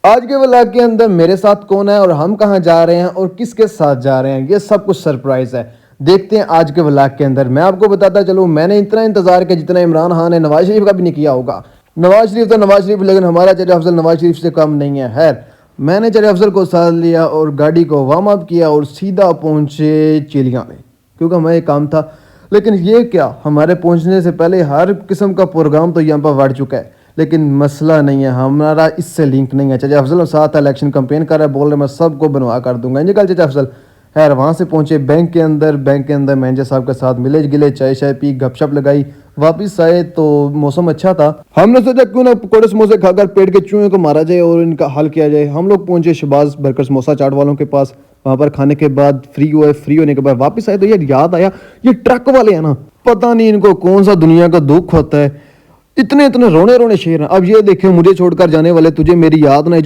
آج کے ولاگ کے اندر میرے ساتھ کون ہے اور ہم کہاں جا رہے ہیں اور کس کے ساتھ جا رہے ہیں، یہ سب کچھ سرپرائز ہے. دیکھتے ہیں آج کے ولاگ کے اندر. میں آپ کو بتاتا چلوں، میں نے اتنا انتظار کیا جتنا عمران خان نے نواز شریف کا بھی نہیں کیا ہوگا. نواز شریف تو نواز شریف، لیکن ہمارا چچا افضل نواز شریف سے کم نہیں ہے. خیر، میں نے چچا افضل کو ساتھ لیا اور گاڑی کو وارم اپ کیا اور سیدھا پہنچے چیلیاں میں، کیونکہ ہمیں ایک کام تھا. لیکن یہ کیا، ہمارے پہنچنے سے پہلے ہر قسم کا پروگرام تو یہاں پر بڑھ چکا ہے. لیکن مسئلہ نہیں ہے، ہمارا اس سے لنک نہیں ہے. چچا افضل ساتھ الیکشن کمپین کر رہا ہے، بول رہے میں سب کو بنوا کر دوں گا. نکل چچا افضل. خیر، وہاں سے پہنچے بینک کے اندر مینیجر صاحب کے ساتھ ملے گلے، چائے پی، گپ شپ لگائی. واپس آئے تو موسم اچھا تھا. ہم نے سوچا کیوں نہ پکوڑے سموسے کھا کر پیٹ کے چوہے کو مارا جائے اور ان کا حل کیا جائے. ہم لوگ پہنچے شہباز برگر سموسا چاٹ والوں کے پاس. وہاں پر کھانے کے بعد فری ہونے کے بعد واپس آئے تو یاد آیا یہ ٹرک والے ہیں نا، پتہ نہیں ان کو کون سا دنیا کا دکھ ہوتا ہے. اتنے رونے شیر ہیں. اب یہ دیکھیں، مجھے چھوڑ کر جانے والے، تجھے میری یاد نہ